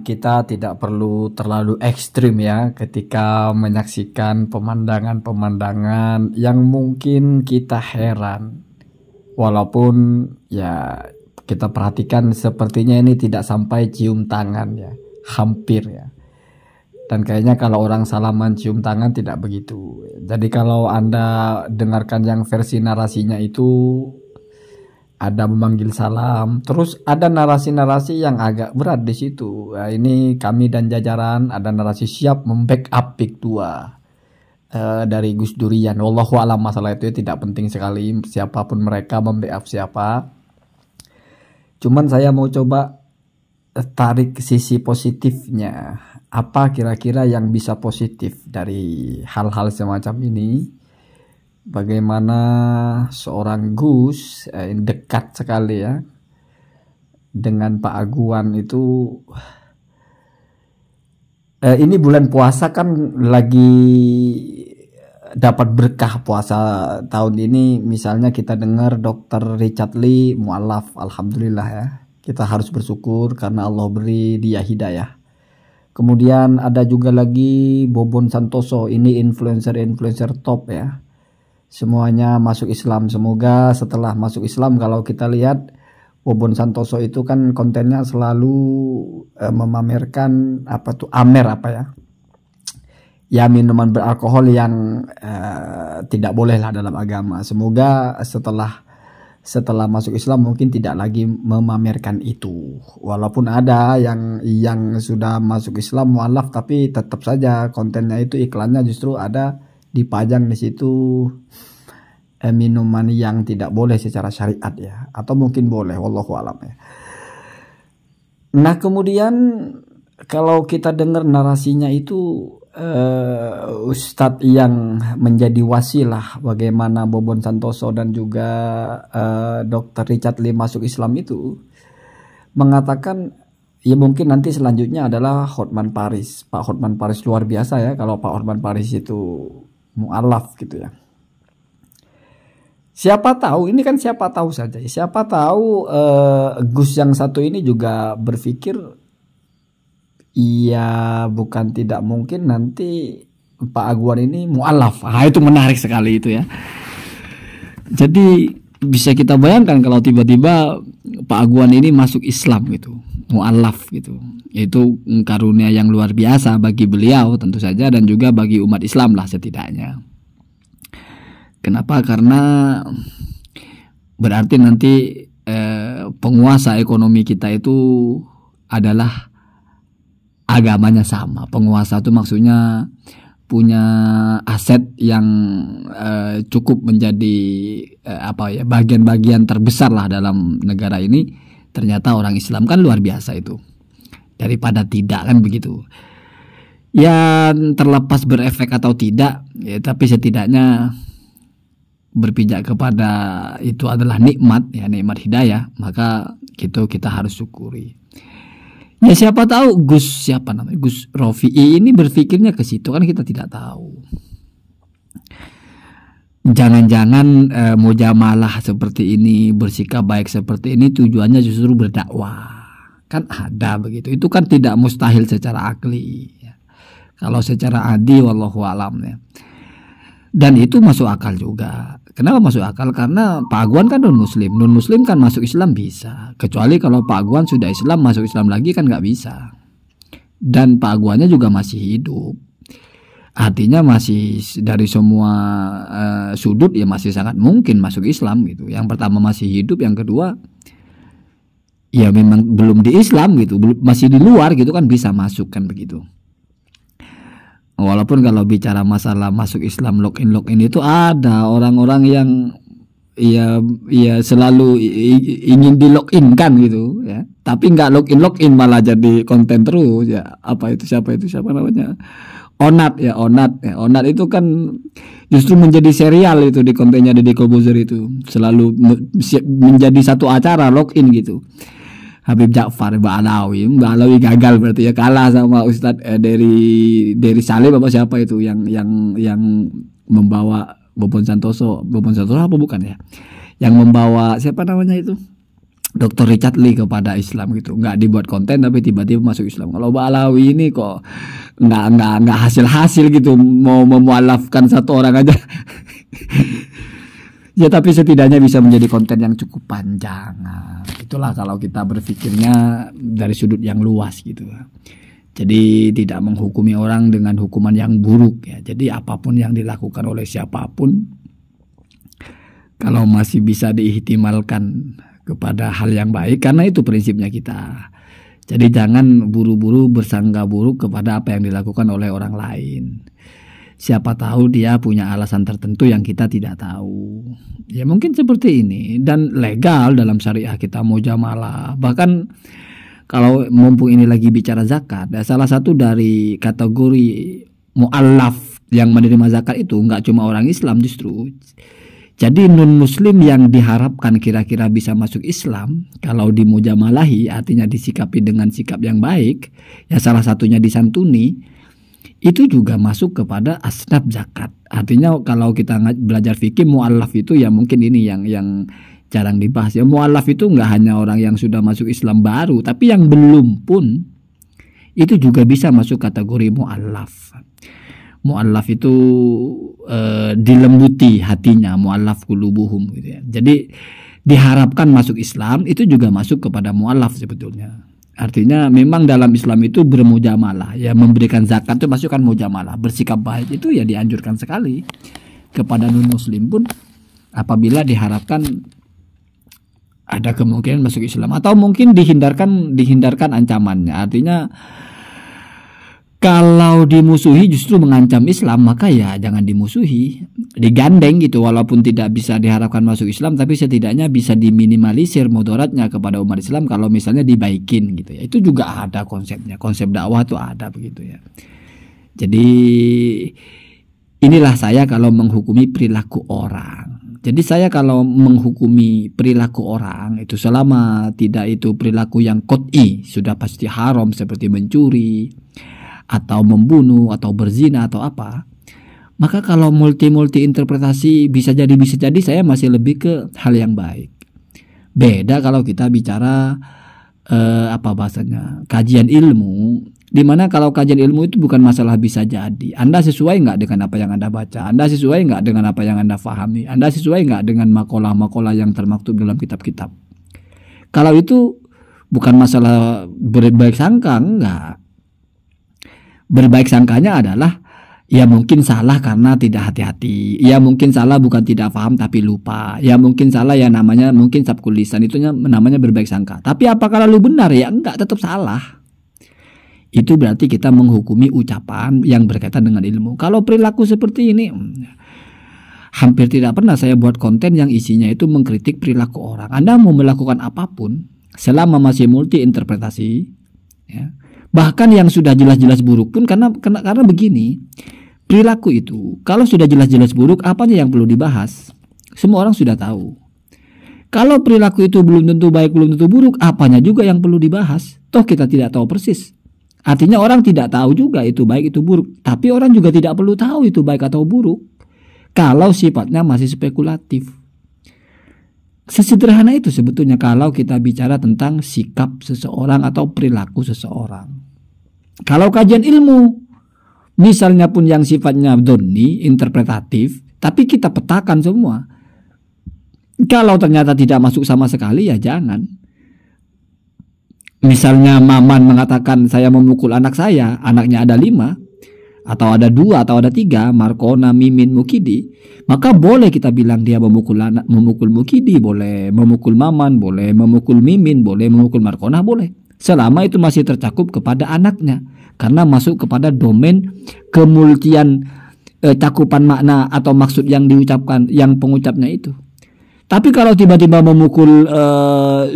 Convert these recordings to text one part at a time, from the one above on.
Kita tidak perlu terlalu ekstrim ya ketika menyaksikan pemandangan-pemandangan yang mungkin kita heran. Walaupun ya kita perhatikan sepertinya ini tidak sampai cium tangan ya, hampir ya. Dan kayaknya kalau orang salaman cium tangan tidak begitu. Jadi kalau Anda dengarkan yang versi narasinya itu ada memanggil salam, terus ada narasi-narasi yang agak berat di situ. Nah, ini kami dan jajaran ada narasi siap membackup pick 2 dari Gus Durian. Wallahu alam, masalah itu tidak penting sekali siapapun mereka membackup siapa. Cuman saya mau coba tarik sisi positifnya. Apa kira-kira yang bisa positif dari hal-hal semacam ini? Bagaimana seorang Gus dekat sekali ya dengan Pak Aguan itu. Ini bulan puasa kan lagi dapat berkah puasa tahun ini. Misalnya kita dengar Dr. Richard Lee mualaf, alhamdulillah ya. Kita harus bersyukur karena Allah beri dia hidayah. Kemudian ada juga lagi Bobon Santoso, ini influencer top ya. Semuanya masuk Islam. Semoga setelah masuk Islam, kalau kita lihat Bobon Santoso itu kan kontennya selalu memamerkan apa tuh amer apa ya minuman beralkohol yang tidak boleh lah dalam agama. Semoga setelah masuk Islam mungkin tidak lagi memamerkan itu. Walaupun ada yang sudah masuk Islam mualaf, tapi tetap saja kontennya itu iklannya justru ada dipajang di situ minuman yang tidak boleh secara syariat ya, atau mungkin boleh, wallahu alam ya. Nah kemudian kalau kita dengar narasinya itu Ustadz yang menjadi wasilah bagaimana Bobon Santoso dan juga Dr. Richard Lee masuk Islam itu mengatakan ya mungkin nanti selanjutnya adalah Hotman Paris. Pak Hotman Paris luar biasa ya kalau Pak Hotman Paris itu mu'alaf gitu ya. Siapa tahu, ini kan siapa tahu saja. Siapa tahu Gus yang satu ini juga berpikir iya bukan tidak mungkin nanti Pak Aguan ini mu'alaf. Itu menarik sekali itu ya. Jadi bisa kita bayangkan kalau tiba-tiba Pak Aguan ini masuk Islam gitu, mu'alaf gitu. Itu karunia yang luar biasa bagi beliau tentu saja, dan juga bagi umat Islam lah setidaknya. Kenapa? Karena berarti nanti penguasa ekonomi kita itu adalah agamanya sama. Penguasa itu maksudnya punya aset yang cukup menjadi bagian-bagian terbesar lah dalam negara ini. Ternyata orang Islam kan luar biasa itu, daripada tidak kan begitu ya. Terlepas berefek atau tidak ya, tapi setidaknya berpijak kepada itu adalah nikmat ya, nikmat hidayah, maka gitu kita harus syukuri. Ya siapa tahu Gus Rofi'i ini berpikirnya ke situ, kan kita tidak tahu. Jangan-jangan mujamalah seperti ini, bersikap baik seperti ini tujuannya justru berdakwah. Kan ada begitu. Itu kan tidak mustahil secara akli ya. Kalau secara adi wallahu alam ya. Dan itu masuk akal juga. Kenapa masuk akal? Karena Pak Aguan kan non-muslim. Non-muslim kan masuk Islam bisa. Kecuali kalau Pak Aguan sudah Islam, masuk Islam lagi kan nggak bisa. Dan Pak Aguannya juga masih hidup. Artinya masih dari semua sudut ya masih sangat mungkin masuk Islam gitu. Yang pertama masih hidup, yang kedua ya memang belum di Islam gitu. Masih di luar gitu kan bisa masuk kan begitu. Walaupun kalau bicara masalah masuk Islam login itu ada orang-orang yang ya selalu ingin di login kan gitu ya, tapi nggak login malah jadi konten terus ya. Siapa namanya, Onat itu kan justru menjadi serial itu di kontennya Deddy Corbuzier, itu selalu menjadi satu acara login gitu. Habib Ja'far, Mbak Alawi gagal berarti ya, kalah sama Ustadz dari Salim apa siapa itu yang membawa Bobon Santoso apa bukan ya, yang membawa siapa namanya itu Dr. Richard Lee kepada Islam gitu, nggak dibuat konten tapi tiba-tiba masuk Islam. Kalau Mbak Alawi ini kok nggak hasil gitu, mau memualafkan satu orang aja. Ya tapi setidaknya bisa menjadi konten yang cukup panjang. Nah, itulah kalau kita berpikirnya dari sudut yang luas gitu. Jadi tidak menghukumi orang dengan hukuman yang buruk ya. Jadi apapun yang dilakukan oleh siapapun, kalau masih bisa diihtimalkan kepada hal yang baik, karena itu prinsipnya kita. Jadi jangan buru-buru bersangka buruk kepada apa yang dilakukan oleh orang lain. Siapa tahu dia punya alasan tertentu yang kita tidak tahu. Ya mungkin seperti ini, dan legal dalam syariah kita mujamalah. Bahkan kalau mumpung ini lagi bicara zakat, ya salah satu dari kategori mu'allaf yang menerima zakat itu nggak cuma orang Islam justru. Jadi non muslim yang diharapkan kira-kira bisa masuk Islam kalau dimujamalahi, artinya disikapi dengan sikap yang baik, ya salah satunya disantuni, itu juga masuk kepada asnaf zakat. Artinya kalau kita belajar fikih, mu'allaf itu ya mungkin ini yang jarang dibahas ya. Mu'allaf itu nggak hanya orang yang sudah masuk Islam baru, tapi yang belum pun itu juga bisa masuk kategori mu'allaf. Mu'allaf itu dilembuti hatinya, mu'allaf qulubuhum gitu ya. Jadi diharapkan masuk Islam itu juga masuk kepada mu'allaf sebetulnya. Artinya memang dalam Islam itu bermujamalah ya, memberikan zakat itu masukkan mujamalah, bersikap baik itu ya dianjurkan sekali kepada non muslim pun apabila diharapkan ada kemungkinan masuk Islam, atau mungkin dihindarkan ancamannya. Artinya kalau dimusuhi justru mengancam Islam, maka ya jangan dimusuhi, digandeng gitu, walaupun tidak bisa diharapkan masuk Islam, tapi setidaknya bisa diminimalisir mudaratnya kepada umat Islam kalau misalnya dibaikin gitu ya. Itu juga ada konsepnya, konsep dakwah itu ada begitu ya. Jadi inilah saya kalau menghukumi perilaku orang. Jadi saya kalau menghukumi perilaku orang itu selama tidak itu perilaku yang qot'i, sudah pasti haram seperti mencuri atau membunuh atau berzina atau apa, maka kalau multi interpretasi bisa jadi saya masih lebih ke hal yang baik. Beda kalau kita bicara apa bahasanya, kajian ilmu, dimana kalau kajian ilmu itu bukan masalah bisa jadi, Anda sesuai nggak dengan apa yang Anda baca, Anda sesuai nggak dengan apa yang Anda pahami, Anda sesuai nggak dengan makalah-makalah yang termaktub dalam kitab-kitab. Kalau itu bukan masalah berbaik sangka, enggak. Berbaik sangkanya adalah ya mungkin salah karena tidak hati-hati, ya mungkin salah bukan tidak paham tapi lupa, ya mungkin salah ya namanya mungkin sabkul lisan, itu namanya berbaik sangka. Tapi apakah lalu benar? Ya enggak, tetap salah. Itu berarti kita menghukumi ucapan yang berkaitan dengan ilmu. Kalau perilaku seperti ini, hampir tidak pernah saya buat konten yang isinya itu mengkritik perilaku orang. Anda mau melakukan apapun selama masih multi interpretasi ya, bahkan yang sudah jelas-jelas buruk pun karena begini, perilaku itu kalau sudah jelas-jelas buruk, apanya yang perlu dibahas? Semua orang sudah tahu. Kalau perilaku itu belum tentu baik, belum tentu buruk, apanya juga yang perlu dibahas? Toh kita tidak tahu persis. Artinya orang tidak tahu juga itu baik itu buruk, tapi orang juga tidak perlu tahu itu baik atau buruk kalau sifatnya masih spekulatif. Sesederhana itu sebetulnya kalau kita bicara tentang sikap seseorang atau perilaku seseorang. Kalau kajian ilmu, misalnya pun yang sifatnya doni, interpretatif, tapi kita petakan semua. Kalau ternyata tidak masuk sama sekali, ya jangan. Misalnya Maman mengatakan saya memukul anak saya, anaknya ada 5, atau ada 2, atau ada 3, Markona, Mimin, Mukidi, maka boleh kita bilang dia memukul anak, memukul Mukidi, boleh memukul Maman, boleh memukul Mimin, boleh memukul Markona, boleh. Selama itu masih tercakup kepada anaknya, karena masuk kepada domain kemultian cakupan makna atau maksud yang diucapkan, yang pengucapnya itu. Tapi kalau tiba-tiba memukul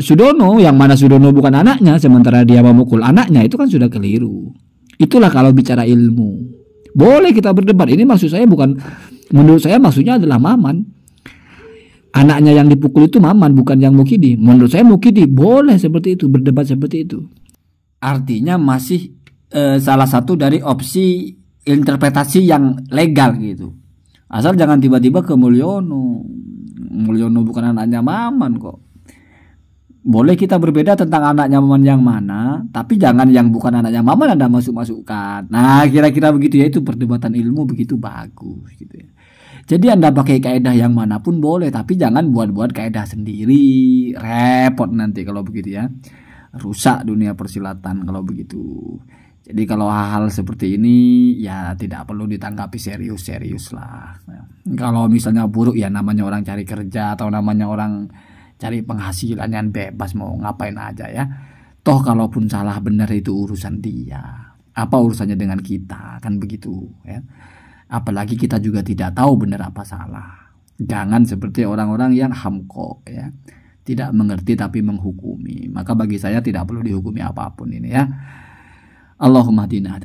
Sudono, yang mana Sudono bukan anaknya, sementara dia memukul anaknya, itu kan sudah keliru. Itulah kalau bicara ilmu. Boleh kita berdebat. Ini maksud saya bukan, menurut saya maksudnya adalah Maman. Anaknya yang dipukul itu Maman, bukan yang Mukidi. Menurut saya Mukidi, boleh seperti itu, berdebat seperti itu. Artinya masih salah satu dari opsi interpretasi yang legal gitu. Asal jangan tiba-tiba ke Mulyono. Mulyono bukan anaknya Maman kok. Boleh kita berbeda tentang anaknya Maman yang mana, tapi jangan yang bukan anaknya Maman Anda masuk-masukkan. Nah, kira-kira begitu ya, itu perdebatan ilmu begitu bagus gitu ya. Jadi Anda pakai kaidah yang manapun boleh, tapi jangan buat-buat kaidah sendiri. Repot nanti kalau begitu ya. Rusak dunia persilatan kalau begitu. Jadi kalau hal-hal seperti ini ya tidak perlu ditanggapi serius-serius lah. Kalau misalnya buruk ya namanya orang cari kerja atau namanya orang cari penghasilan yang bebas mau ngapain aja ya. Toh kalaupun salah benar itu urusan dia. Apa urusannya dengan kita, kan begitu ya. Apalagi kita juga tidak tahu benar apa salah. Jangan seperti orang-orang yang hamko ya. Tidak mengerti tapi menghukumi. Maka bagi saya tidak perlu dihukumi apapun ini ya. Allahumma hadina